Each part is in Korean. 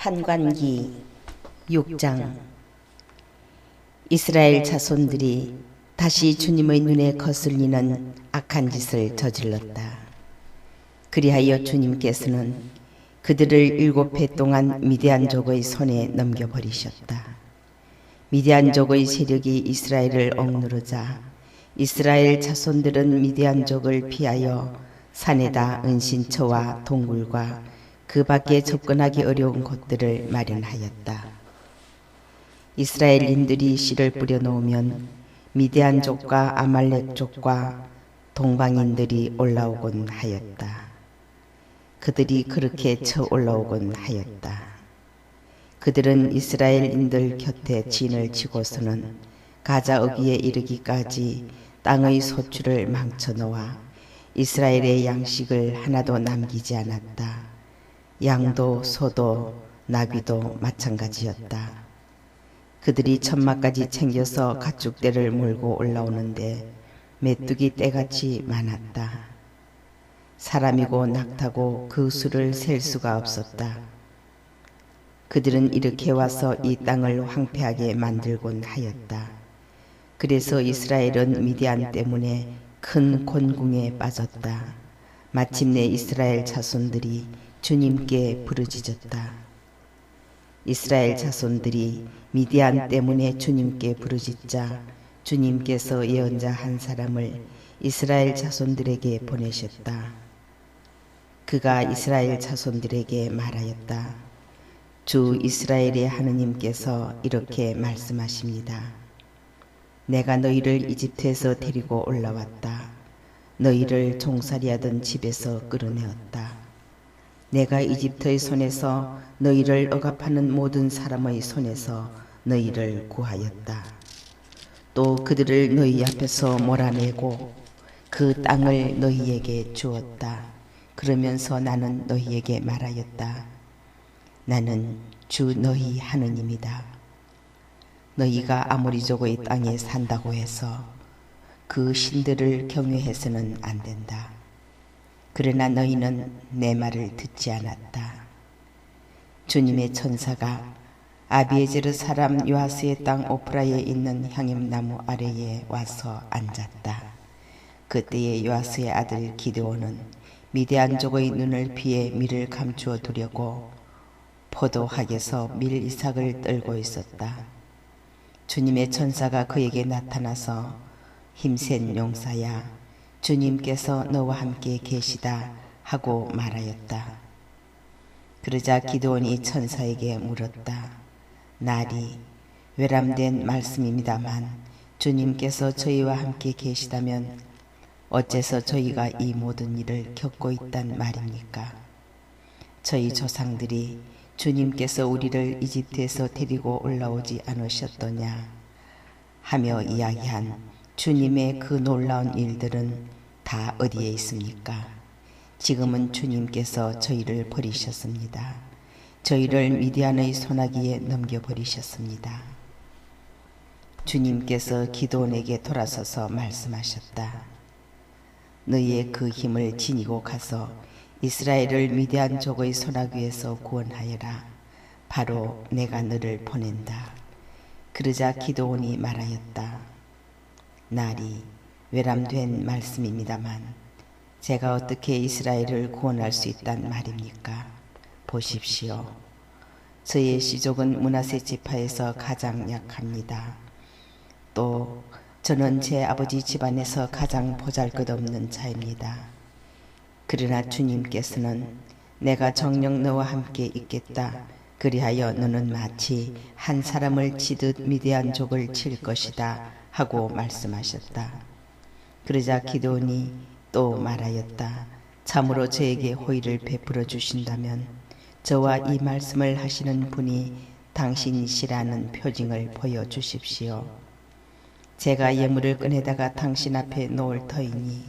판관기 6장. 이스라엘 자손들이 다시 주님의 눈에 거슬리는 악한 짓을 저질렀다. 그리하여 주님께서는 그들을 7해 동안 미디안족의 손에 넘겨버리셨다. 미디안족의 세력이 이스라엘을 억누르자 이스라엘 자손들은 미디안족을 피하여 산에다 은신처와 동굴과 그 밖에 접근하기 어려운 곳들을 마련하였다. 이스라엘인들이 씨를 뿌려 놓으면 미디안족과 아말렉족과 동방인들이 올라오곤 하였다. 그들이 그렇게 쳐 올라오곤 하였다. 그들은 이스라엘인들 곁에 진을 치고서는 가자 어귀에 이르기까지 땅의 소출을 망쳐놓아 이스라엘의 양식을 하나도 남기지 않았다. 양도 소도 나귀도 마찬가지였다. 그들이 천마까지 챙겨서 가축대를 몰고 올라오는데 메뚜기 떼같이 많았다. 사람이고 낙타고 그 수를 셀 수가 없었다. 그들은 이렇게 와서 이 땅을 황폐하게 만들곤 하였다. 그래서 이스라엘은 미디안 때문에 큰 곤궁에 빠졌다. 마침내 이스라엘 자손들이 주님께 부르짖었다. 이스라엘 자손들이 미디안 때문에 주님께 부르짖자 주님께서 예언자 한 사람을 이스라엘 자손들에게 보내셨다. 그가 이스라엘 자손들에게 말하였다. 주 이스라엘의 하느님께서 이렇게 말씀하십니다. 내가 너희를 이집트에서 데리고 올라왔다. 너희를 종살이하던 집에서 끌어내었다. 내가 이집트의 손에서 너희를 억압하는 모든 사람의 손에서 너희를 구하였다. 또 그들을 너희 앞에서 몰아내고 그 땅을 너희에게 주었다. 그러면서 나는 너희에게 말하였다. 나는 주 너희 하느님이다. 너희가 아모리족의 땅에 산다고 해서 그 신들을 경외해서는 안 된다. 그러나 너희는 내 말을 듣지 않았다. 주님의 천사가 아비에제르 사람 요아스의 땅 오프라에 있는 향임나무 아래에 와서 앉았다. 그때에 요아스의 아들 기드온은 미디안족의 눈을 피해 밀을 감추어 두려고 포도학에서 밀 이삭을 떨고 있었다. 주님의 천사가 그에게 나타나서 힘센 용사야, 주님께서 너와 함께 계시다 하고 말하였다. 그러자 기드온이 천사에게 물었다. 날이 외람된 말씀입니다만 주님께서 저희와 함께 계시다면 어째서 저희가 이 모든 일을 겪고 있단 말입니까? 저희 조상들이 주님께서 우리를 이집트에서 데리고 올라오지 않으셨더냐 하며 이야기한 주님의 그 놀라운 일들은 다 어디에 있습니까? 지금은 주님께서 저희를 버리셨습니다. 저희를 미디안의 손아귀에 넘겨버리셨습니다. 주님께서 기드온에게 돌아서서 말씀하셨다. 너희의 그 힘을 지니고 가서 이스라엘을 미디안족의 손아귀에서 구원하여라. 바로 내가 너를 보낸다. 그러자 기드온이 말하였다. 날이 외람된 말씀입니다만 제가 어떻게 이스라엘을 구원할 수 있단 말입니까? 보십시오. 저의 씨족은 므낫세 지파에서 가장 약합니다. 또 저는 제 아버지 집안에서 가장 보잘것없는 자입니다. 그러나 주님께서는 내가 정녕 너와 함께 있겠다. 그리하여 너는 마치 한 사람을 치듯 미디안족을 칠 것이다 하고 말씀하셨다. 그러자 기드온이 또 말하였다. 참으로 저에게 호의를 베풀어 주신다면 저와 이 말씀을 하시는 분이 당신이시라는 표징을 보여주십시오. 제가 예물을 꺼내다가 당신 앞에 놓을 터이니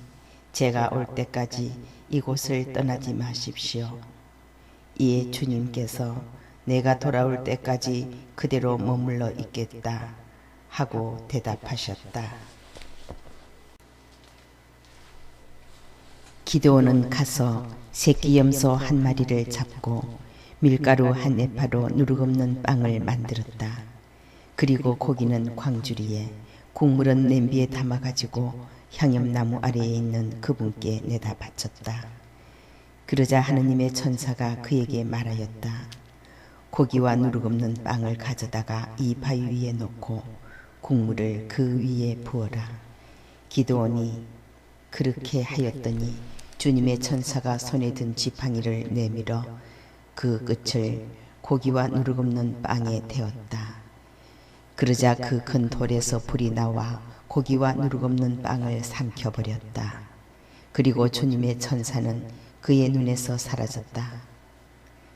제가 올 때까지 이곳을 떠나지 마십시오. 이에 주님께서 내가 돌아올 때까지 그대로 머물러 있겠다 하고 대답하셨다. 기드온은 가서 새끼 염소 한 마리를 잡고 밀가루 한 에파로 누룩없는 빵을 만들었다. 그리고 고기는 광주리에, 국물은 냄비에 담아가지고 향염나무 아래에 있는 그분께 내다 바쳤다. 그러자 하느님의 천사가 그에게 말하였다. 고기와 누룩없는 빵을 가져다가 이 바위 위에 놓고 국물을 그 위에 부어라. 기드온이 그렇게 하였더니 주님의 천사가 손에 든 지팡이를 내밀어 그 끝을 고기와 누룩없는 빵에 대었다. 그러자 그 큰 돌에서 불이 나와 고기와 누룩없는 빵을 삼켜버렸다. 그리고 주님의 천사는 그의 눈에서 사라졌다.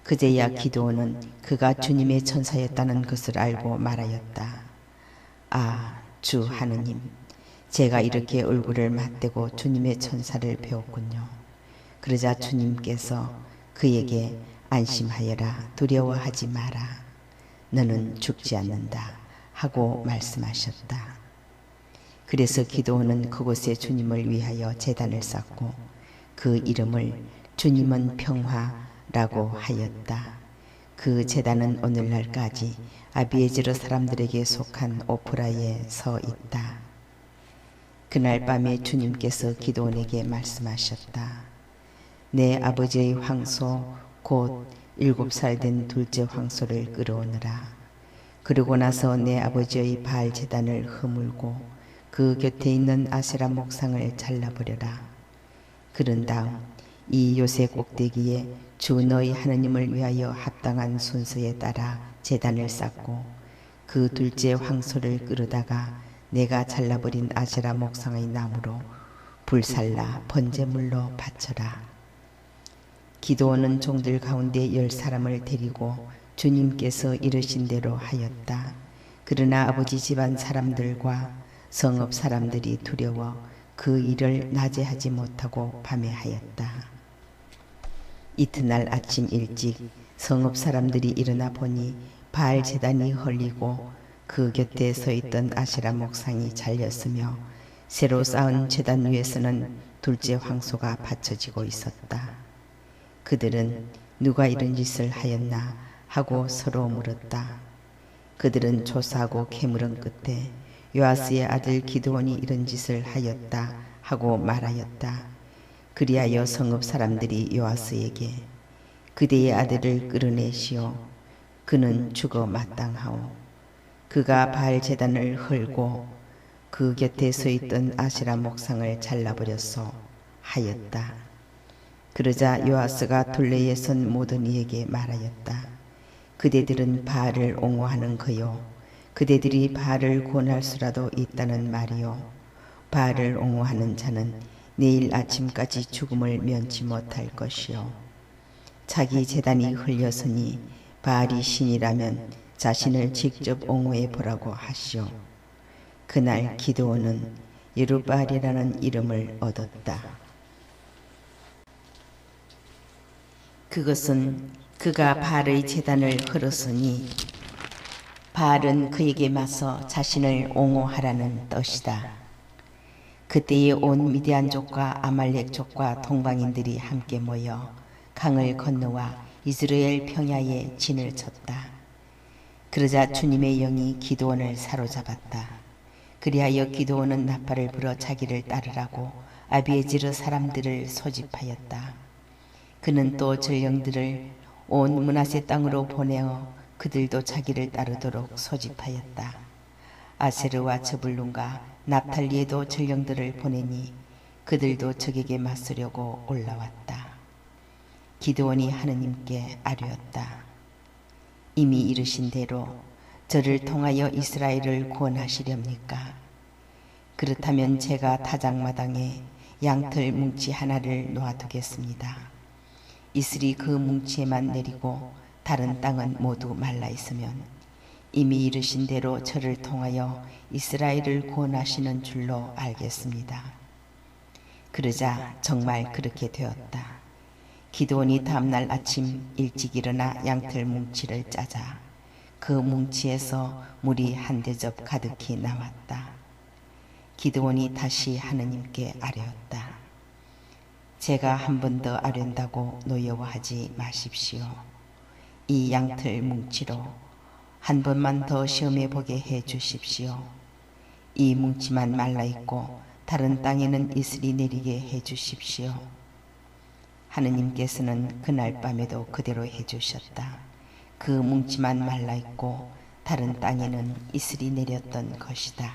그제야 기드온은 그가 주님의 천사였다는 것을 알고 말하였다. 아, 주 하느님, 제가 이렇게 얼굴을 맞대고 주님의 천사를 배웠군요. 그러자 주님께서 그에게 안심하여라, 두려워하지 마라, 너는 죽지 않는다 하고 말씀하셨다. 그래서 기드온은 그곳에 주님을 위하여 제단을 쌓고 그 이름을 주님은 평화라고 하였다. 그 제단은 오늘날까지 아비에즈르 사람들에게 속한 오프라에 서 있다. 그날 밤에 주님께서 기드온에게 말씀하셨다. 내 아버지의 황소 곧 7살 된 둘째 황소를 끌어오너라. 그러고 나서 내 아버지의 바알 제단을 허물고 그 곁에 있는 아세라 목상을 잘라버려라. 그런 다음 이 요새 꼭대기에 주 너희 하느님을 위하여 합당한 순서에 따라 제단을 쌓고 그 둘째 황소를 끌어다가 내가 잘라버린 아세라 목상의 나무로 불살라 번제물로 바쳐라. 기드온은 종들 가운데 10사람을 데리고 주님께서 이르신 대로 하였다. 그러나 아버지 집안 사람들과 성읍 사람들이 두려워 그 일을 낮에 하지 못하고 밤에 하였다. 이튿날 아침 일찍 성읍 사람들이 일어나 보니 바알 제단이 헐리고 그 곁에 서 있던 아세라 목상이 잘렸으며 새로 쌓은 제단 위에서는 둘째 황소가 받쳐지고 있었다. 그들은 누가 이런 짓을 하였나 하고 서로 물었다. 그들은 조사하고 캐물은 끝에 요아스의 아들 기드온이 이런 짓을 하였다 하고 말하였다. 그리하여 성읍 사람들이 요아스에게 그대의 아들을 끌어내시오. 그는 죽어 마땅하오. 그가 바알 제단을 헐고 그 곁에 서 있던 아세라 목상을 잘라버렸소 하였다. 그러자 요아스가 둘레에 선 모든 이에게 말하였다. 그대들은 바알을 옹호하는 거요. 그대들이 바알을 구원할 수라도 있다는 말이요. 바알을 옹호하는 자는 내일 아침까지 죽음을 면치 못할 것이요. 자기 제단이 흘렸으니 바알이 신이라면 자신을 직접 옹호해 보라고 하시오. 그날 기드온은 여룹바알이라는 이름을 얻었다. 그것은 그가 바알의 제단을 헐었으니 바알은 그에게 맞서 자신을 옹호하라는 뜻이다. 그때에 온 미디안족과 아말렉족과 동방인들이 함께 모여 강을 건너와 이스라엘 평야에 진을 쳤다. 그러자 주님의 영이 기드온을 사로잡았다. 그리하여 기드온은 나팔을 불어 자기를 따르라고 아비에즈르 사람들을 소집하였다. 그는 또 전령들을 온 므낫세 땅으로 보내어 그들도 자기를 따르도록 소집하였다. 아세르와 저불룬과 납탈리에도 전령들을 보내니 그들도 적에게 맞서려고 올라왔다. 기드온이 하느님께 아뢰었다. 이미 이르신 대로 저를 통하여 이스라엘을 구원하시렵니까? 그렇다면 제가 타작마당에 양털 뭉치 하나를 놓아두겠습니다. 이슬이 그 뭉치에만 내리고 다른 땅은 모두 말라 있으면 이미 이르신 대로 저를 통하여 이스라엘을 구원하시는 줄로 알겠습니다. 그러자 정말 그렇게 되었다. 기드온이 다음날 아침 일찍 일어나 양털 뭉치를 짜자 그 뭉치에서 물이 한 대접 가득히 나왔다. 기드온이 다시 하느님께 아뢰었다. 제가 한 번 더 아뢰다고 노여워하지 마십시오. 이 양털 뭉치로 한 번만 더 시험해 보게 해 주십시오. 이 뭉치만 말라있고 다른 땅에는 이슬이 내리게 해 주십시오. 하느님께서는 그날 밤에도 그대로 해 주셨다. 그 뭉치만 말라있고 다른 땅에는 이슬이 내렸던 것이다.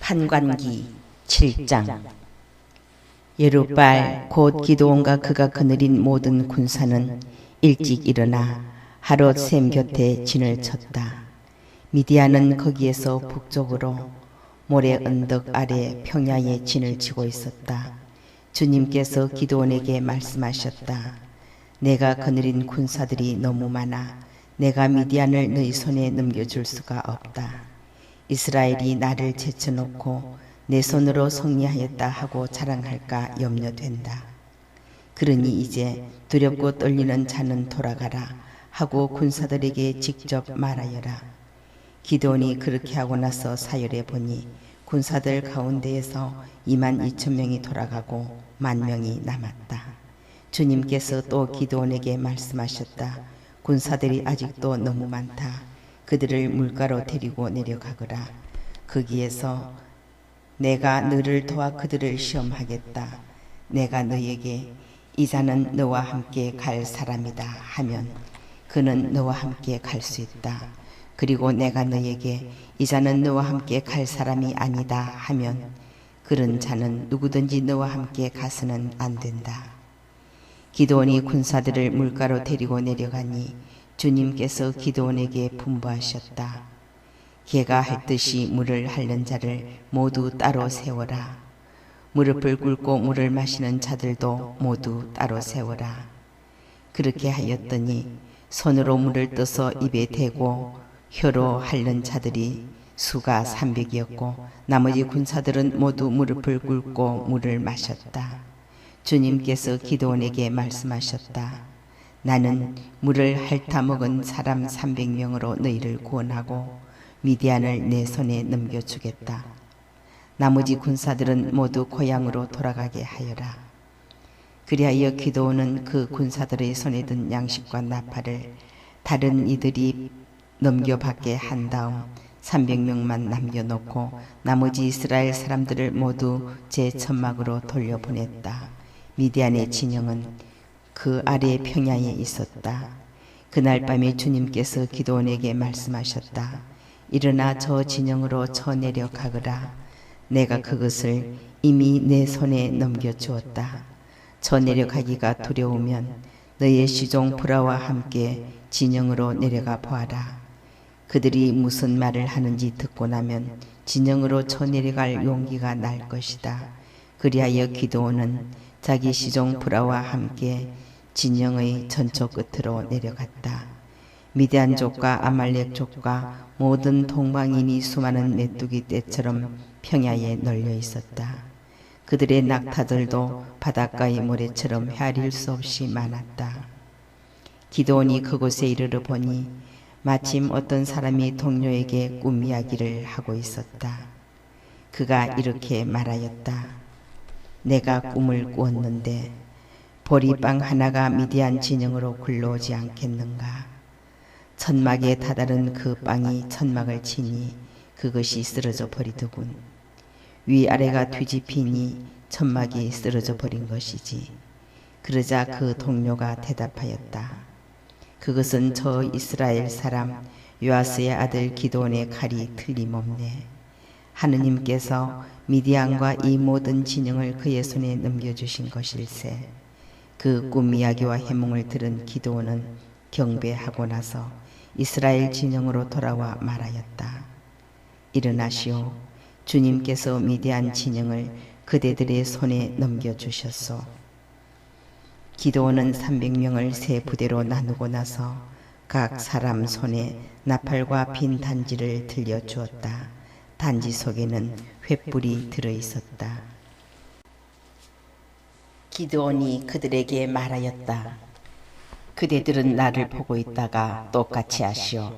판관기 7장. 여룻발 곧 기드온과 그가 거느린 모든 군사는 일찍 일어나 하롯 샘 곁에 진을 쳤다. 미디안은 거기에서 북쪽으로 모래 언덕 아래 평야에 진을 치고 있었다. 주님께서 기드온에게 말씀하셨다. 내가 거느린 군사들이 너무 많아 내가 미디안을 너희 손에 넘겨줄 수가 없다. 이스라엘이 나를 제쳐놓고 내 손으로 승리하였다 하고 자랑할까 염려된다. 그러니 이제 두렵고 떨리는 자는 돌아가라 하고 군사들에게 직접 말하여라. 기드온이 그렇게 하고 나서 사열해 보니 군사들 가운데에서 22,000명이 돌아가고 10,000명이 남았다. 주님께서 또 기드온에게 말씀하셨다. 군사들이 아직도 너무 많다. 그들을 물가로 데리고 내려가거라. 거기에서 내가 너를 도와 그들을 시험하겠다. 내가 너에게 이 자는 너와 함께 갈 사람이다 하면 그는 너와 함께 갈 수 있다. 그리고 내가 너에게 이 자는 너와 함께 갈 사람이 아니다 하면 그런 자는 누구든지 너와 함께 가서는 안 된다. 기드온이 군사들을 물가로 데리고 내려가니 주님께서 기드온에게 분부하셨다. 개가 핥듯이 물을 핥는 자를 모두 따로 세워라. 무릎을 꿇고 물을 마시는 자들도 모두 따로 세워라. 그렇게 하였더니 손으로 물을 떠서 입에 대고 혀로 핥는 자들이 수가 300이었고 나머지 군사들은 모두 무릎을 꿇고 물을 마셨다. 주님께서 기드온에게 말씀하셨다. 나는 물을 핥아 먹은 사람 300명으로 너희를 구원하고 미디안을 내 손에 넘겨주겠다. 나머지 군사들은 모두 고향으로 돌아가게 하여라. 그리하여 기드온은 그 군사들의 손에 든 양식과 나팔을 다른 이들이 넘겨받게 한 다음 300명만 남겨놓고 나머지 이스라엘 사람들을 모두 제 천막으로 돌려보냈다. 미디안의 진영은 그 아래 평야에 있었다. 그날 밤에 주님께서 기드온에게 말씀하셨다. 일어나 저 진영으로 쳐내려 가거라. 내가 그것을 이미 내 손에 넘겨주었다. 쳐내려 가기가 두려우면 너의 시종 브라와 함께 진영으로 내려가 보아라. 그들이 무슨 말을 하는지 듣고 나면 진영으로 쳐내려갈 용기가 날 것이다. 그리하여 기드온은 자기 시종 브라와 함께 진영의 전쪽 끝으로 내려갔다. 미디안족과 아말렉족과 모든 동방인이 수많은 메뚜기 떼처럼 평야에 널려 있었다. 그들의 낙타들도 바닷가의 모래처럼 헤아릴 수 없이 많았다. 기드온이 그곳에 이르러 보니 마침 어떤 사람이 동료에게 꿈 이야기를 하고 있었다. 그가 이렇게 말하였다. 내가 꿈을 꾸었는데 보리빵 하나가 미디안 진영으로 굴러오지 않겠는가. 천막에 다다른 그 빵이 천막을 치니 그것이 쓰러져 버리더군. 위아래가 뒤집히니 천막이 쓰러져 버린 것이지. 그러자 그 동료가 대답하였다. 그것은 저 이스라엘 사람 요아스의 아들 기드온의 칼이 틀림없네. 하느님께서 미디안과 이 모든 진영을 그의 손에 넘겨주신 것일세. 그 꿈 이야기와 해몽을 들은 기드온은 경배하고 나서 이스라엘 진영으로 돌아와 말하였다. 일어나시오. 주님께서 미디안 진영을 그대들의 손에 넘겨주셨소. 기드온은 300명을 세 부대로 나누고 나서 각 사람 손에 나팔과 빈 단지를 들려주었다. 단지 속에는 횃불이 들어있었다. 기드온이 그들에게 말하였다. 그대들은 나를 보고 있다가 똑같이 하시오.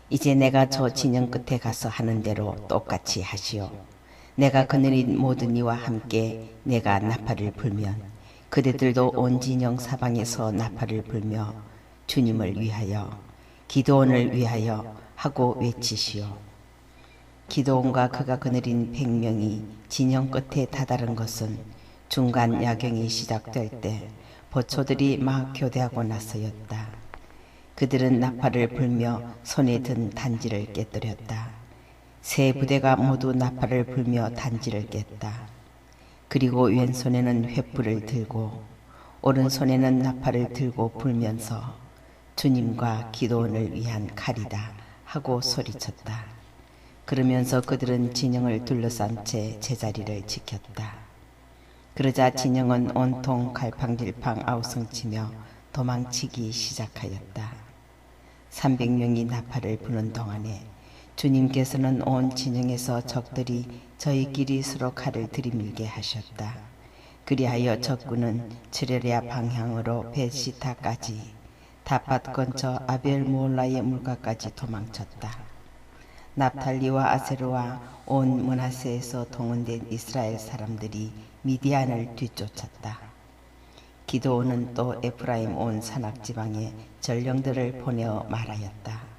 이제 내가 저 진영 끝에 가서 하는 대로 똑같이 하시오. 내가 거느린 모든 이와 함께 내가 나팔을 불면 그대들도 온 진영 사방에서 나팔을 불며 주님을 위하여 기드온을 위하여 하고 외치시오. 기드온과 그가 거느린 100명이 진영 끝에 다다른 것은 중간 야경이 시작될 때 보초들이 막 교대하고 나서였다. 그들은 나팔을 불며 손에 든 단지를 깨뜨렸다. 세 부대가 모두 나팔을 불며 단지를 깼다. 그리고 왼손에는 횃불을 들고 오른손에는 나팔을 들고 불면서 주님과 기드온을 위한 칼이다 하고 소리쳤다. 그러면서 그들은 진영을 둘러싼 채 제자리를 지켰다. 그러자 진영은 온통 갈팡질팡 아우성치며 도망치기 시작하였다. 300명이 나팔을 부는 동안에 주님께서는 온 진영에서 적들이 저희끼리 서로 칼을 들이밀게 하셨다. 그리하여 적군은 츠레레아 방향으로 베시타까지 다팟 근처 아벨모올라의 물가까지 도망쳤다. 납탈리와 아세르와 온 므낫세에서 동원된 이스라엘 사람들이 미디안을 뒤쫓았다. 기드온은 또 에프라임 온 산악지방에 전령들을 보내어 말하였다.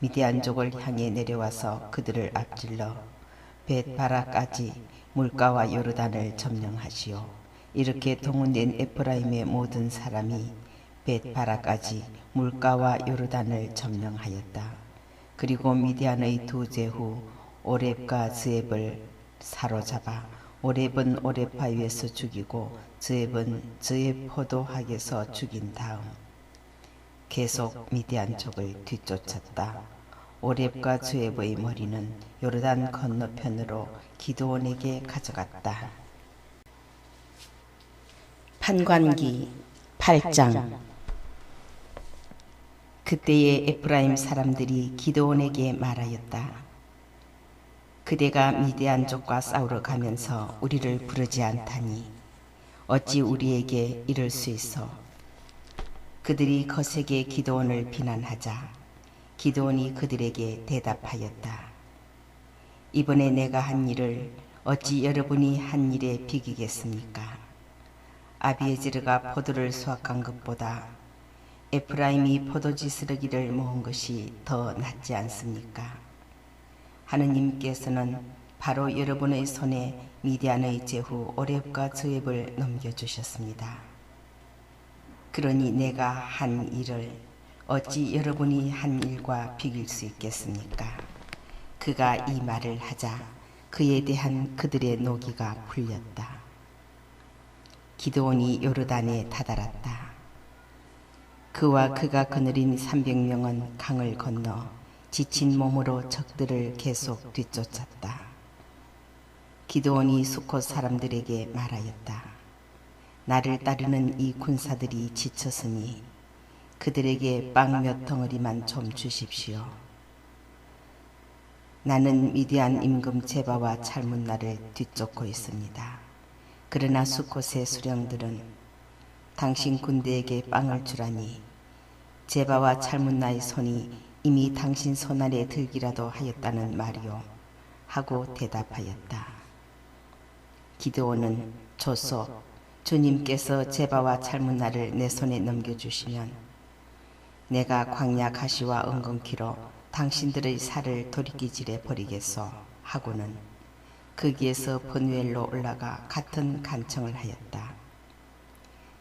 미디안족을 향해 내려와서 그들을 앞질러 벳바라까지 물가와 요르단을 점령하시오. 이렇게 동원된 에프라임의 모든 사람이 벳바라까지 물가와 요르단을 점령하였다. 그리고 미디안의 두 제후 오렙과 즈앱을 사로잡아 오렙은 오렙바위에서 죽이고 즈앱은 즈앱 포도학에서 죽인 다음 계속 미디안족을 뒤쫓았다. 오렙과 즈앱의 머리는 요르단 건너편으로 기드온에게 가져갔다. 판관기 8장. 그때에 에프라임 사람들이 기드온에게 말하였다. 그대가 미디안족과 싸우러 가면서 우리를 부르지 않다니 어찌 우리에게 이럴 수 있어. 그들이 거세게 기드온을 비난하자 기드온이 그들에게 대답하였다. 이번에 내가 한 일을 어찌 여러분이 한 일에 비기겠습니까? 아비에제르가 포도를 수확한 것보다 에프라임이 포도지 스러기를 모은 것이 더 낫지 않습니까? 하느님께서는 바로 여러분의 손에 미디안의 제후 오렙과 즈앱을 넘겨주셨습니다. 그러니 내가 한 일을 어찌 여러분이 한 일과 비길 수 있겠습니까? 그가 이 말을 하자 그에 대한 그들의 노기가 풀렸다. 기드온이 요르단에 다다랐다. 그와 그가 거느린 300명은 강을 건너 지친 몸으로 적들을 계속 뒤쫓았다. 기드온이 수콧 사람들에게 말하였다. 나를 따르는 이 군사들이 지쳤으니 그들에게 빵 몇 덩어리만 좀 주십시오. 나는 미디안 임금 제바와 찰문나를 뒤쫓고 있습니다. 그러나 수콧의 수령들은 당신 군대에게 빵을 주라니 제바와 찰문나의 손이 이미 당신 손 아래 들기라도 하였다는 말이오 하고 대답하였다. 기드온은 좋소. 주님께서 제바와 찰문나를 내 손에 넘겨주시면 내가 광야 가시와 은근키로 당신들의 살을 도리끼질해 버리겠소 하고는 거기에서 브누엘로 올라가 같은 간청을 하였다.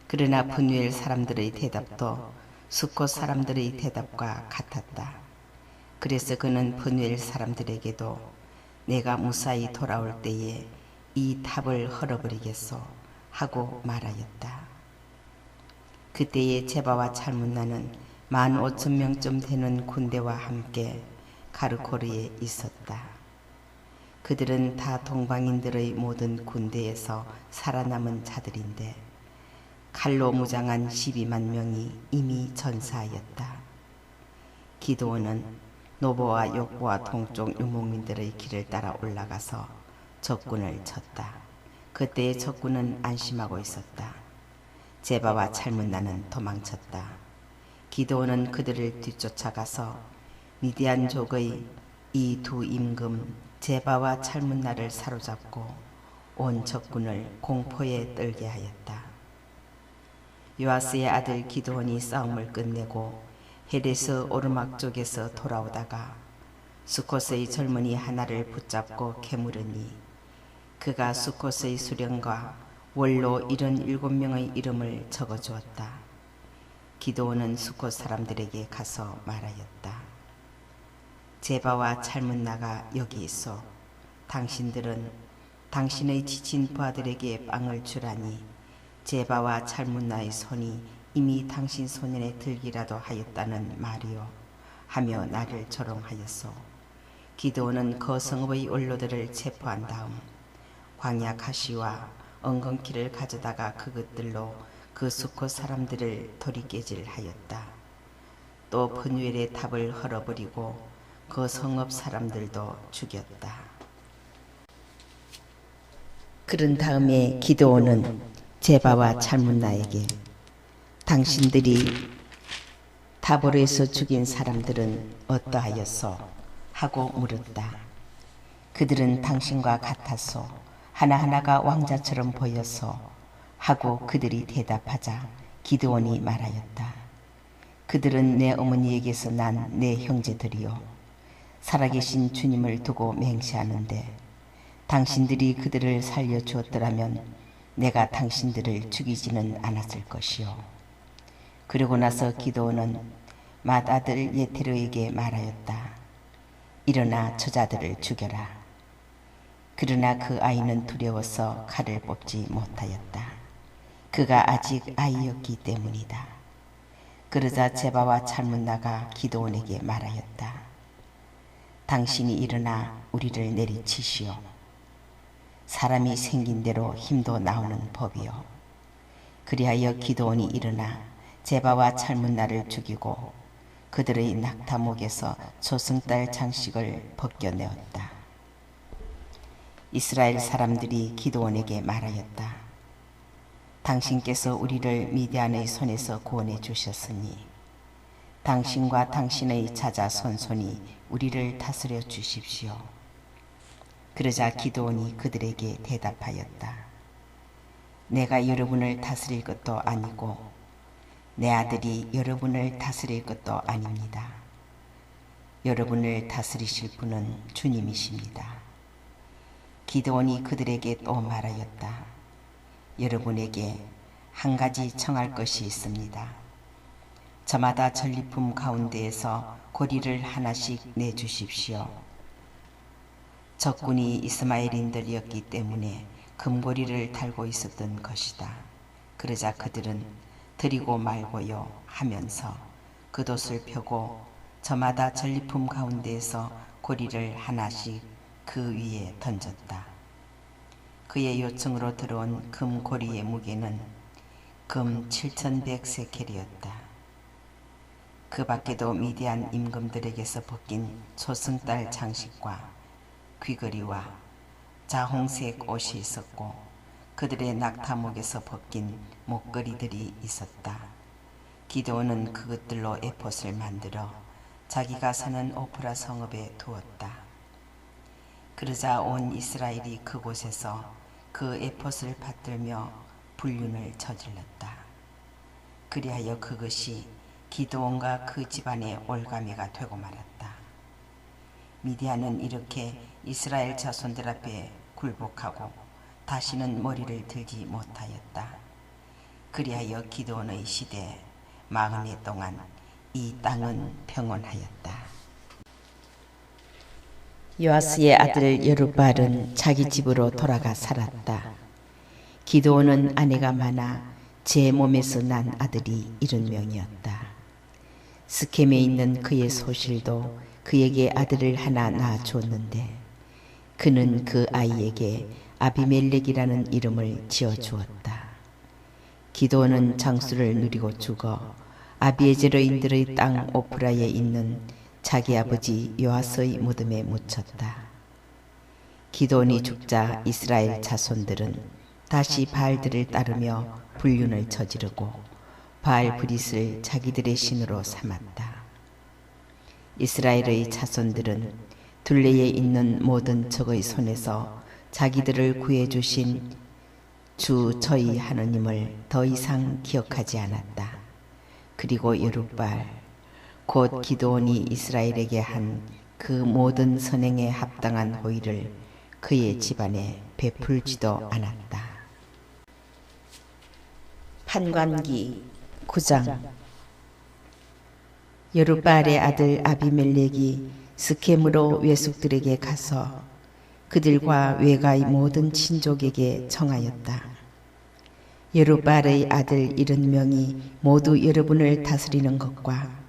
그러나 브누엘 사람들의 대답도 수콧 사람들의 대답과 같았다. 그래서 그는 브누엘 사람들에게도 내가 무사히 돌아올 때에 이 탑을 헐어버리겠소 하고 말하였다. 그때에 제바와 찰문나는 15,000명쯤 되는 군대와 함께 가르코르에 있었다. 그들은 다 동방인들의 모든 군대에서 살아남은 자들인데 칼로 무장한 12만 명이 이미 전사하였다. 기드온은 노보와 욕보와 동쪽 유목민들의 길을 따라 올라가서 적군을 쳤다. 그때의 적군은 안심하고 있었다. 제바와 찰문나는 도망쳤다. 기드온은 그들을 뒤쫓아가서 미디안족의 이 두 임금 제바와 찰문나를 사로잡고 온 적군을 공포에 떨게 하였다. 요아스의 아들 기드온이 싸움을 끝내고 헤레스 오르막 쪽에서 돌아오다가 수콧의 젊은이 하나를 붙잡고 캐물으니 그가 수콧의 수령과 원로 77명의 이름을 적어주었다. 기드온은 수콧 사람들에게 가서 말하였다. 제바와 찰문나가 여기 있어. 당신들은 당신의 지친 부하들에게 빵을 주라니 제바와 찰문나의 손이 이미 당신 손에 들기라도 하였다는 말이요 하며 나를 조롱하였소. 기드온은 그 성읍의 원로들을 체포한 다음 광야 가시와 엉겅퀴를 가져다가 그것들로 그 수콧 사람들을 도리깨질 하였다. 또 분웰의 탑을 헐어버리고 그 성읍 사람들도 죽였다. 그런 다음에 기드온은 제바와 찰문나에게 당신들이 다보르에서 죽인 사람들은 어떠하였소? 하고 물었다. 그들은 당신과 같았소. 하나하나가 왕자처럼 보였소. 하고 그들이 대답하자 기드온이 말하였다. 그들은 내 어머니에게서 난 내 형제들이요. 살아계신 주님을 두고 맹세하는데 당신들이 그들을 살려주었더라면 내가 당신들을 죽이지는 않았을 것이요. 그러고 나서 기드온은 맏아들 예테로에게 말하였다. 일어나 저자들을 죽여라. 그러나 그 아이는 두려워서 칼을 뽑지 못하였다. 그가 아직 아이였기 때문이다. 그러자 제바와 찰문나가 기드온에게 말하였다. 당신이 일어나 우리를 내리치시오. 사람이 생긴 대로 힘도 나오는 법이요. 그리하여 기드온이 일어나 제바와 찰문나를 죽이고 그들의 낙타목에서 조승달 장식을 벗겨내었다. 이스라엘 사람들이 기드온에게 말하였다. 당신께서 우리를 미디안의 손에서 구원해 주셨으니 당신과 당신의 자자 손손이 우리를 다스려 주십시오. 그러자 기드온이 그들에게 대답하였다. 내가 여러분을 다스릴 것도 아니고 내 아들이 여러분을 다스릴 것도 아닙니다. 여러분을 다스리실 분은 주님이십니다. 기드온이 그들에게 또 말하였다. 여러분에게 한 가지 청할 것이 있습니다. 저마다 전리품 가운데에서 고리를 하나씩 내주십시오. 적군이 이스마엘인들이었기 때문에 금고리를 달고 있었던 것이다. 그러자 그들은 드리고 말고요 하면서 겉옷을 펴고 저마다 전리품 가운데에서 고리를 하나씩 그 위에 던졌다. 그의 요청으로 들어온 금고리의 무게는 금 7,100세켈이었다. 그 밖에도 미디안 임금들에게서 벗긴 조승달 장식과 귀걸이와 자홍색 옷이 있었고 그들의 낙타목에서 벗긴 목걸이들이 있었다. 기드온은 그것들로 에봇을 만들어 자기가 사는 오프라 성읍에 두었다. 그러자 온 이스라엘이 그곳에서 그 에봇을 받들며 불륜을 저질렀다. 그리하여 그것이 기드온과 그 집안의 올가미가 되고 말았다. 미디안은 이렇게 이스라엘 자손들 앞에 굴복하고 다시는 머리를 들지 못하였다. 그리하여 기드온의 시대 40해 동안 이 땅은 평온하였다. 요아스의 아들 여룻바알은 자기 집으로 돌아가 살았다. 기드온은 아내가 많아 제 몸에서 난 아들이 70명이었다. 스켐에 있는 그의 소실도 그에게 아들을 하나 낳아주었는데 그는 그 아이에게 아비멜렉이라는 이름을 지어주었다. 기드온은 장수를 누리고 죽어 아비에제러인들의 땅 오프라에 있는 자기 아버지 요아스의 무덤에 묻혔다. 기드온이 죽자 이스라엘 자손들은 다시 바알들을 따르며 불륜을 저지르고 바알 브릿을 자기들의 신으로 삼았다. 이스라엘의 자손들은 둘레에 있는 모든 적의 손에서 자기들을 구해주신 주 저희 하느님을 더 이상 기억하지 않았다. 그리고 여룻발 곧 기드온이 이스라엘에게 한 그 모든 선행에 합당한 호의를 그의 집안에 베풀지도 않았다. 판관기 9장. 여룻바알의 아들 아비멜렉이 스켐으로 외숙들에게 가서 그들과 외가의 모든 친족에게 청하였다. 여룻바알의 아들 70명이 모두 여러분을 다스리는 것과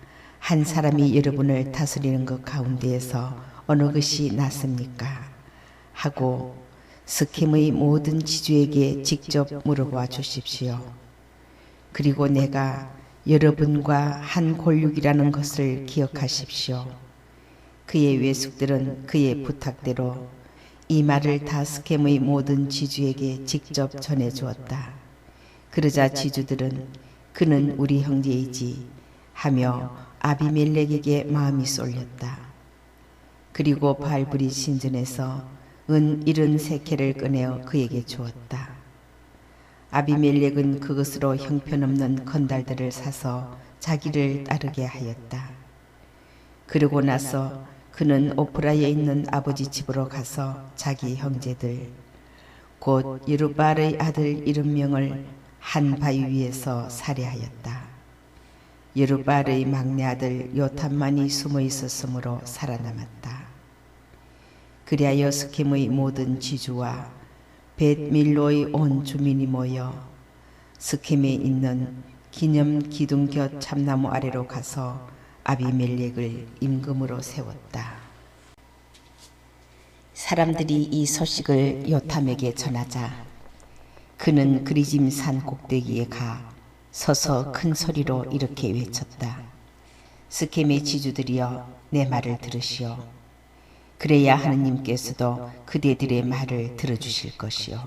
한 사람이 여러분을 다스리는 것 가운데에서 어느 것이 낫습니까? 하고 스켐의 모든 지주에게 직접 물어봐 주십시오. 그리고 내가 여러분과 한 골육이라는 것을 기억하십시오. 그의 외숙들은 그의 부탁대로 이 말을 다 스켐의 모든 지주에게 직접 전해주었다. 그러자 지주들은 그는 우리 형제이지 하며 아비멜렉에게 마음이 쏠렸다. 그리고 바알브리 신전에서 은 70세켈을 꺼내어 그에게 주었다. 아비멜렉은 그것으로 형편없는 건달들을 사서 자기를 따르게 하였다. 그러고 나서 그는 오프라에 있는 아버지 집으로 가서 자기 형제들 곧 여룻바알의 아들 70명을 한 바위 위에서 살해하였다. 여룻바알의 막내 아들 요탐만이 숨어 있었으므로 살아남았다. 그리하여 스켐의 모든 지주와 벳밀로의 온 주민이 모여 스켐에 있는 기념 기둥 곁 참나무 아래로 가서 아비멜렉을 임금으로 세웠다. 사람들이 이 소식을 요탐에게 전하자 그는 그리짐 산 꼭대기에 가 서서 큰 소리로 이렇게 외쳤다. 스켐의 지주들이여 내 말을 들으시오. 그래야 하느님께서도 그대들의 말을 들어주실 것이오.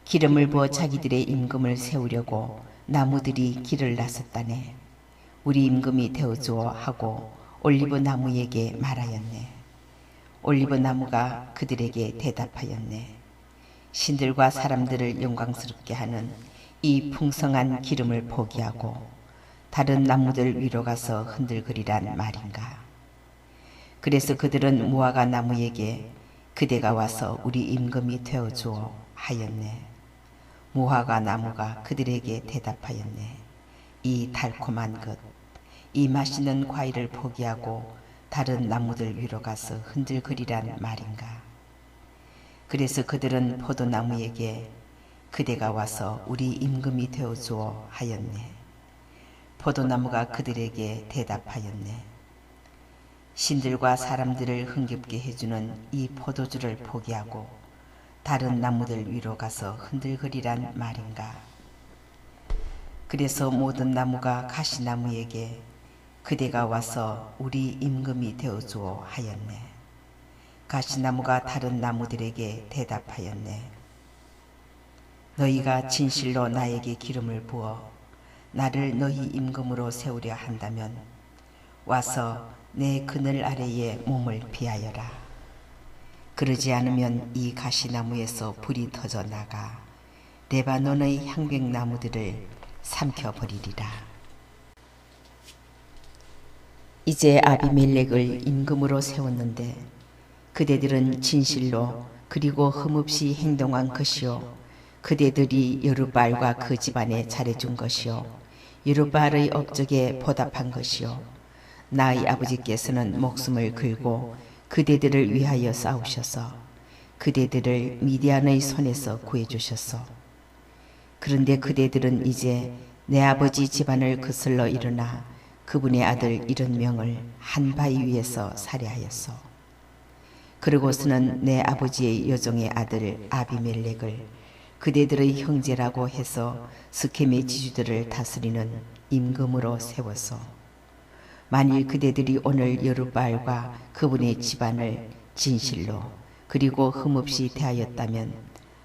기름을 부어 자기들의 임금을 세우려고 나무들이 길을 나섰다네. 우리 임금이 되어주어 하고 올리브 나무에게 말하였네. 올리브 나무가 그들에게 대답하였네. 신들과 사람들을 영광스럽게 하는 이 풍성한 기름을 포기하고 다른 나무들 위로 가서 흔들거리란 말인가. 그래서 그들은 무화과 나무에게 그대가 와서 우리 임금이 되어주어 하였네. 무화과 나무가 그들에게 대답하였네. 이 달콤한 것, 이 맛있는 과일을 포기하고 다른 나무들 위로 가서 흔들거리란 말인가. 그래서 그들은 포도나무에게 그대가 와서 우리 임금이 되어주어 하였네. 포도나무가 그들에게 대답하였네. 신들과 사람들을 흥겹게 해주는 이 포도주를 포기하고 다른 나무들 위로 가서 흔들거리란 말인가. 그래서 모든 나무가 가시나무에게 그대가 와서 우리 임금이 되어주어 하였네. 가시나무가 다른 나무들에게 대답하였네. 너희가 진실로 나에게 기름을 부어 나를 너희 임금으로 세우려 한다면 와서 내 그늘 아래에 몸을 비하여라. 그러지 않으면 이 가시나무에서 불이 터져 나가 레바논의 향백나무들을 삼켜버리리라. 이제 아비멜렉을 임금으로 세웠는데 그대들은 진실로 그리고 흠없이 행동한 것이요 그대들이 여룻바알과 그 집안에 잘해준 것이요 여룻바알의 업적에 보답한 것이요 나의 아버지께서는 목숨을 걸고 그대들을 위하여 싸우셔서 그대들을 미디안의 손에서 구해주셨소. 그런데 그대들은 이제 내 아버지 집안을 거슬러 일어나 그분의 아들 70명을 한 바위 위에서 살해하였소. 그러고서는 내 아버지의 여종의 아들 아비멜렉을 그대들의 형제라고 해서 스켐의 지주들을 다스리는 임금으로 세웠소. 만일 그대들이 오늘 여룻바알과 그분의 집안을 진실로 그리고 흠없이 대하였다면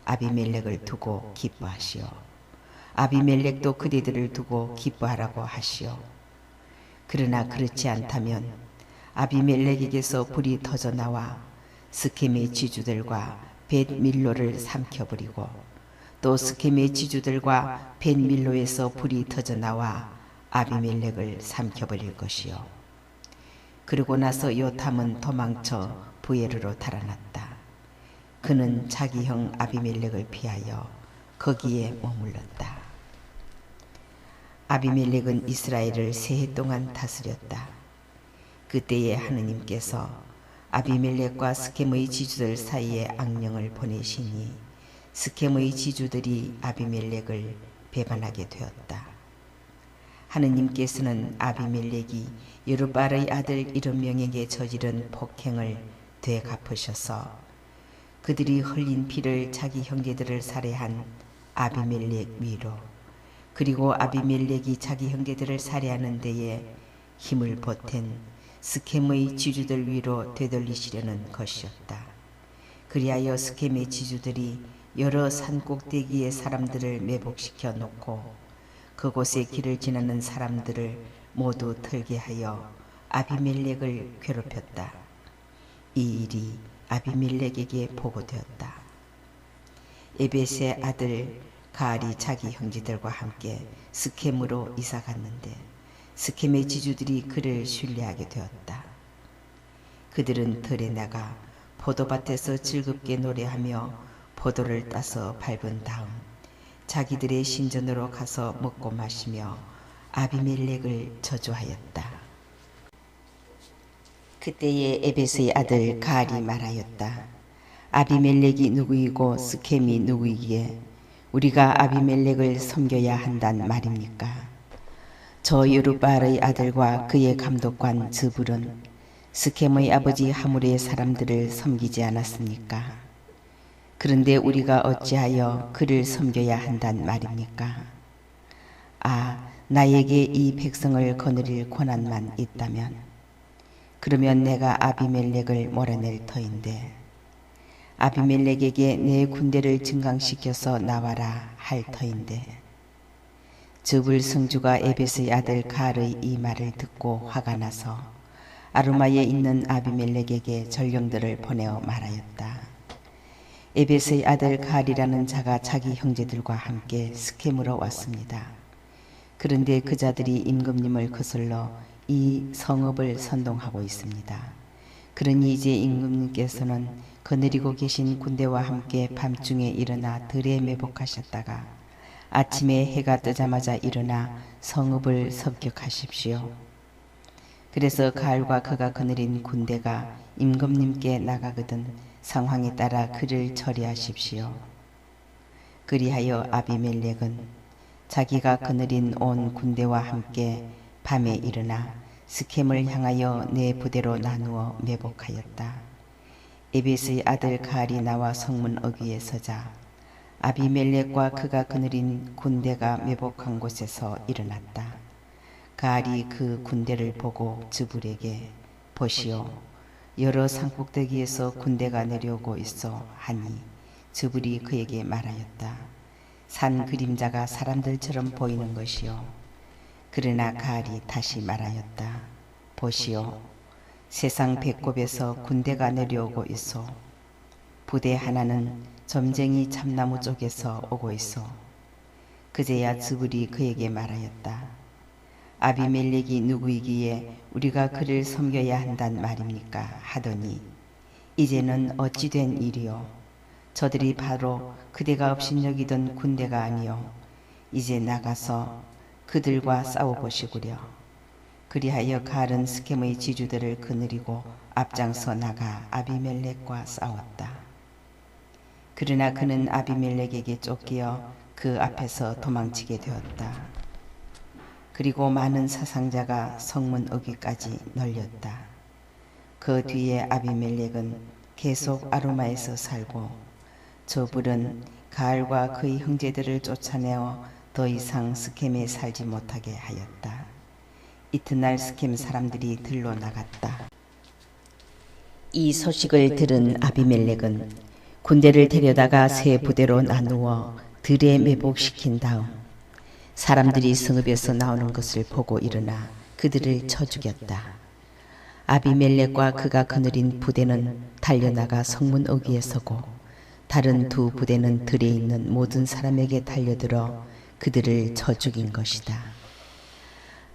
아비멜렉을 두고 기뻐하시오. 아비멜렉도 그대들을 두고 기뻐하라고 하시오. 그러나 그렇지 않다면 아비멜렉에게서 불이 터져 나와 스켐의 지주들과 벳밀로를 삼켜버리고 또 스켐의 지주들과 벳밀로에서 불이 터져 나와 아비멜렉을 삼켜버릴 것이요. 그러고 나서 요탐은 도망쳐 부에르로 달아났다. 그는 자기 형 아비멜렉을 피하여 거기에 머물렀다. 아비멜렉은 이스라엘을 3해 동안 다스렸다. 그때에 하느님께서 아비멜렉과 스켐의 지주들 사이에 악령을 보내시니 스켐의 지주들이 아비멜렉을 배반하게 되었다. 하느님께서는 아비멜렉이 여룻바알의 아들 7명에게 저지른 폭행을 되갚으셔서 그들이 흘린 피를 자기 형제들을 살해한 아비멜렉 위로 그리고 아비멜렉이 자기 형제들을 살해하는 데에 힘을 보탠 스켐의 지주들 위로 되돌리시려는 것이었다. 그리하여 스켐의 지주들이 여러 산 꼭대기의 사람들을 매복시켜 놓고 그곳에 길을 지나는 사람들을 모두 털게 하여 아비멜렉을 괴롭혔다. 이 일이 아비멜렉에게 보고되었다. 에벳의 아들 가알이 자기 형제들과 함께 스켐으로 이사 갔는데 스켐의 지주들이 그를 신뢰하게 되었다. 그들은 들에 나가 포도밭에서 즐겁게 노래하며 포도를 따서 밟은 다음 자기들의 신전으로 가서 먹고 마시며 아비멜렉을 저주하였다. 그때에 에벳의 아들 가알이 말하였다. 아비멜렉이 누구이고 스켐이 누구이기에 우리가 아비멜렉을 섬겨야 한단 말입니까? 저 여룻바알의 아들과 그의 감독관 즈불은 스켐의 아버지 하물의 사람들을 섬기지 않았습니까? 그런데 우리가 어찌하여 그를 섬겨야 한단 말입니까? 아, 나에게 이 백성을 거느릴 권한만 있다면 그러면 내가 아비멜렉을 몰아낼 터인데 아비멜렉에게 내 군대를 증강시켜서 나와라 할 터인데 즈불 성주가 에벳의 아들 가알의 이 말을 듣고 화가 나서 아루마에 있는 아비멜렉에게 전령들을 보내어 말하였다. 에벳의 아들 가알이라는 자가 자기 형제들과 함께 스켐으로 왔습니다. 그런데 그 자들이 임금님을 거슬러 이 성읍을 선동하고 있습니다. 그러니 이제 임금님께서는 거느리고 계신 군대와 함께 밤중에 일어나 들에 매복하셨다가 아침에 해가 뜨자마자 일어나 성읍을 습격하십시오. 그래서 가알과 그가 거느린 군대가 임금님께 나가거든 상황에 따라 그를 처리하십시오. 그리하여 아비멜렉은 자기가 거느린 온 군대와 함께 밤에 일어나 스켐을 향하여 네 부대로 나누어 매복하였다. 에벳의 아들 가알이 나와 성문 어귀에 서자 아비멜렉과 그가 거느린 군대가 매복한 곳에서 일어났다. 가알이 그 군대를 보고 즈불에게 보시오, 여러 산꼭대기에서 군대가 내려오고 있어 하니 즈불이 그에게 말하였다. 산 그림자가 사람들처럼 보이는 것이요. 그러나 가알이 다시 말하였다. 보시오, 세상 배꼽에서 군대가 내려오고 있어. 부대 하나는 점쟁이 참나무 쪽에서 오고 있어. 그제야 즈불이 그에게 말하였다. 아비멜렉이 누구이기에 우리가 그를 섬겨야 한단 말입니까? 하더니 이제는 어찌 된 일이요? 저들이 바로 그대가 업신여기던 군대가 아니요. 이제 나가서 그들과 싸워보시구려. 그리하여 가알은 스켐의 지주들을 거느리고 앞장서 나가 아비멜렉과 싸웠다. 그러나 그는 아비멜렉에게 쫓기어 그 앞에서 도망치게 되었다. 그리고 많은 사상자가 성문 어귀까지 널렸다. 그 뒤에 아비멜렉은 계속 아루마에서 살고 저불은 가알과 그의 형제들을 쫓아내어 더 이상 스켐에 살지 못하게 하였다. 이튿날 스켐 사람들이 들로 나갔다. 이 소식을 들은 아비멜렉은 군대를 데려다가 세 부대로 나누어 들에 매복시킨 다음 사람들이 성읍에서 나오는 것을 보고 일어나 그들을 쳐 죽였다. 아비멜렉과 그가 거느린 부대는 달려나가 성문 어귀에 서고 다른 두 부대는 들에 있는 모든 사람에게 달려들어 그들을 쳐 죽인 것이다.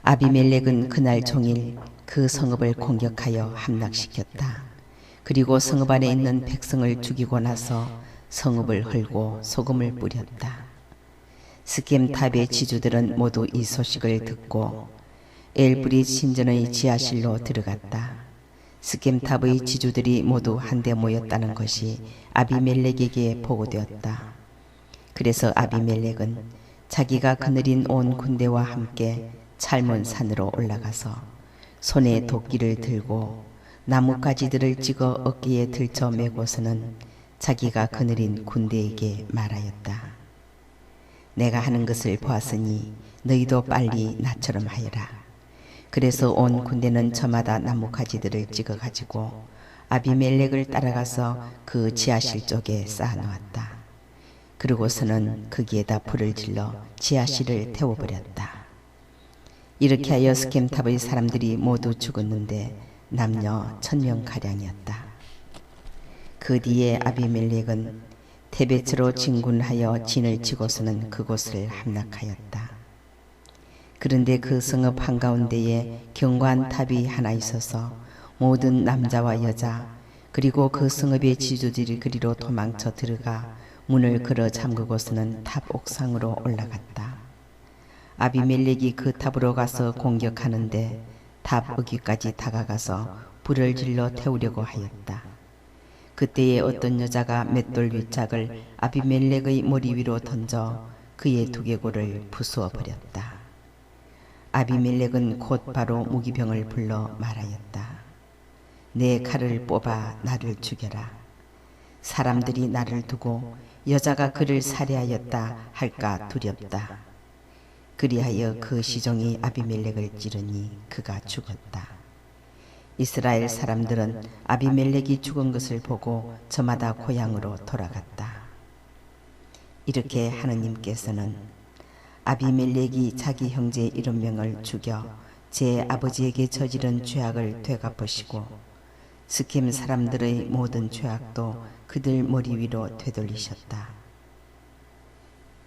아비멜렉은 그날 종일 그 성읍을 공격하여 함락시켰다. 그리고 성읍 안에 있는 백성을 죽이고 나서 성읍을 헐고 소금을 뿌렸다. 스겜탑의 지주들은 모두 이 소식을 듣고 엘브릿 신전의 지하실로 들어갔다. 스겜탑의 지주들이 모두 한데 모였다는 것이 아비멜렉에게 보고되었다. 그래서 아비멜렉은 자기가 거느린 온 군대와 함께 찰몬 산으로 올라가서 손에 도끼를 들고 나뭇가지들을 찍어 어깨에 들쳐 메고서는 자기가 거느린 군대에게 말하였다. 내가 하는 것을 보았으니 너희도 빨리 나처럼 하여라. 그래서 온 군대는 저마다 나뭇가지들을 찍어 가지고 아비멜렉을 따라가서 그 지하실 쪽에 쌓아놓았다. 그러고서는 거기에다 불을 질러 지하실을 태워버렸다. 이렇게 하여 스겜탑의 사람들이 모두 죽었는데 남녀 1000명가량이었다. 그 뒤에 아비멜렉은 데벳으로 진군하여 진을 치고서는 그곳을 함락하였다. 그런데 그 성읍 한가운데에 경관탑이 하나 있어서 모든 남자와 여자 그리고 그 성읍의 지주들이 그리로 도망쳐 들어가 문을 걸어 잠그고서는 탑 옥상으로 올라갔다. 아비멜렉이 그 탑으로 가서 공격하는데 탑 어귀까지 다가가서 불을 질러 태우려고 하였다. 그때에 어떤 여자가 맷돌 위짝을 아비멜렉의 머리 위로 던져 그의 두개골을 부수어 버렸다. 아비멜렉은 곧바로 무기병을 불러 말하였다. 내 칼을 뽑아 나를 죽여라. 사람들이 나를 두고 여자가 그를 살해하였다 할까 두렵다. 그리하여 그 시종이 아비멜렉을 찌르니 그가 죽었다. 이스라엘 사람들은 아비멜렉이 죽은 것을 보고 저마다 고향으로 돌아갔다. 이렇게 하느님께서는 아비멜렉이 자기 형제 7명을 죽여 제 아버지에게 저지른 죄악을 되갚으시고 스겜 사람들의 모든 죄악도 그들 머리 위로 되돌리셨다.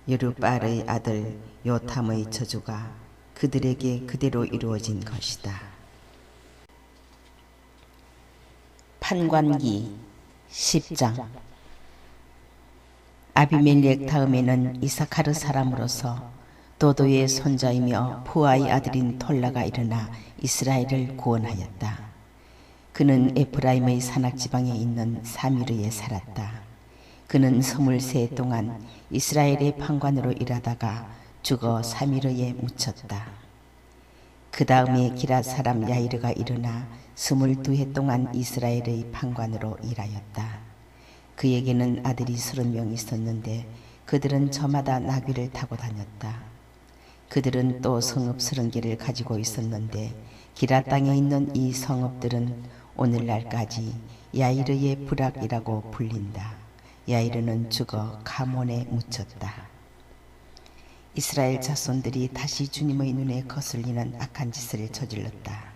여룻바알의 아들 요탐의 저주가 그들에게 그대로 이루어진 것이다. 판관기 10장. 아비멜렉 다음에는 이사카르 사람으로서 도도의 손자이며 푸아의 아들인 톨라가 일어나 이스라엘을 구원하였다. 그는 에프라임의 산악지방에 있는 사미르에 살았다. 그는 23세 동안 이스라엘의 판관으로 일하다가 죽어 사미르에 묻혔다. 그 다음에 기랏 사람 야이르가 일어나 22해 동안 이스라엘의 판관으로 일하였다. 그에게는 아들이 30명 있었는데 그들은 저마다 나귀를 타고 다녔다. 그들은 또 성읍 30개를 가지고 있었는데 기랏 땅에 있는 이 성읍들은 오늘날까지 야이르의 부락이라고 불린다. 야이르는 죽어 가몬에 묻혔다. 이스라엘 자손들이 다시 주님의 눈에 거슬리는 악한 짓을 저질렀다.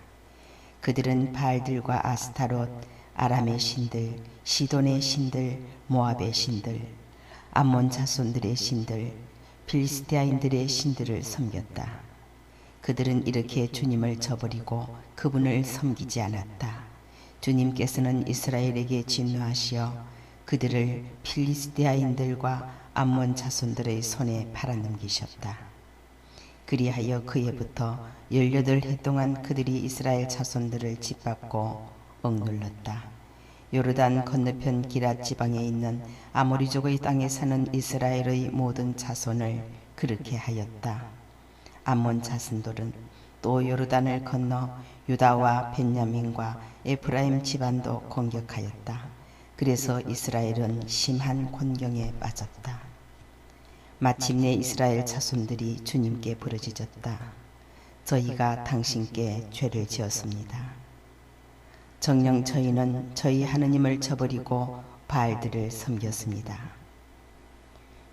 그들은 바알들과 아스타롯, 아람의 신들, 시돈의 신들, 모압의 신들, 암몬 자손들의 신들, 필리스티아인들의 신들을 섬겼다. 그들은 이렇게 주님을 저버리고 그분을 섬기지 않았다. 주님께서는 이스라엘에게 진노하시어 그들을 필리스티아인들과 암몬 자손들의 손에 팔아넘기셨다. 그리하여 그 해부터 18해 동안 그들이 이스라엘 자손들을 짓밟고 억눌렀다. 요르단 건너편 기랏 지방에 있는 아모리족의 땅에 사는 이스라엘의 모든 자손을 그렇게 하였다. 암몬 자손들은 또 요르단을 건너 유다와 벤야민과 에프라임 집안도 공격하였다. 그래서 이스라엘은 심한 곤경에 빠졌다. 마침내 이스라엘 자손들이 주님께 부르짖었다. 저희가 당신께 죄를 지었습니다. 정녕 저희는 저희 하느님을 저버리고 바알들을 섬겼습니다.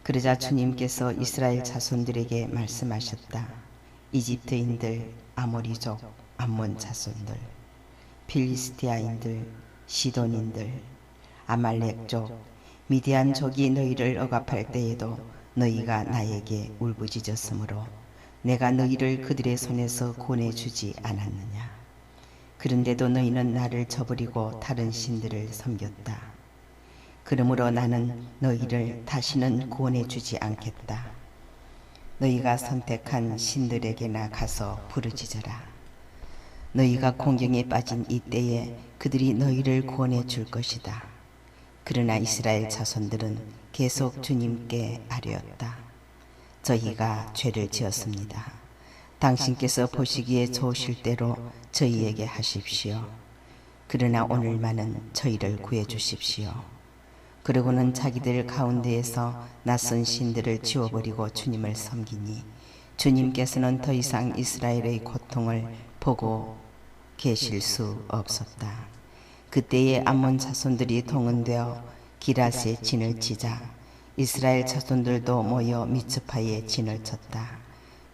그러자 주님께서 이스라엘 자손들에게 말씀하셨다. 이집트인들, 아모리족, 암몬 자손들, 필리스티아인들, 시돈인들, 아말렉족, 미디안 족이 너희를 억압할 때에도 너희가 나에게 울부짖었으므로 내가 너희를 그들의 손에서 구원해주지 않았느냐. 그런데도 너희는 나를 저버리고 다른 신들을 섬겼다. 그러므로 나는 너희를 다시는 구원해주지 않겠다. 너희가 선택한 신들에게나 가서 부르짖어라. 너희가 공경에 빠진 이때에 그들이 너희를 구원해 줄 것이다. 그러나 이스라엘 자손들은 계속 주님께 아뢰었다. 저희가 죄를 지었습니다. 당신께서 보시기에 좋으실 대로 저희에게 하십시오. 그러나 오늘만은 저희를 구해 주십시오. 그러고는 자기들 가운데에서 낯선 신들을 지워버리고 주님을 섬기니 주님께서는 더 이상 이스라엘의 고통을 보고 계실 수 없었다. 그때에 암몬 자손들이 동원되어 기랏에 진을 치자 이스라엘 자손들도 모여 미츠파에 진을 쳤다.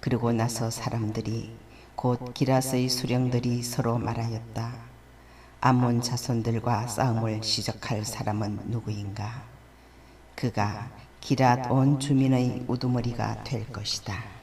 그리고 나서 사람들이 곧 기랏의 수령들이 서로 말하였다. 암몬 자손들과 싸움을 시작할 사람은 누구인가? 그가 기랏 온 주민의 우두머리가 될 것이다.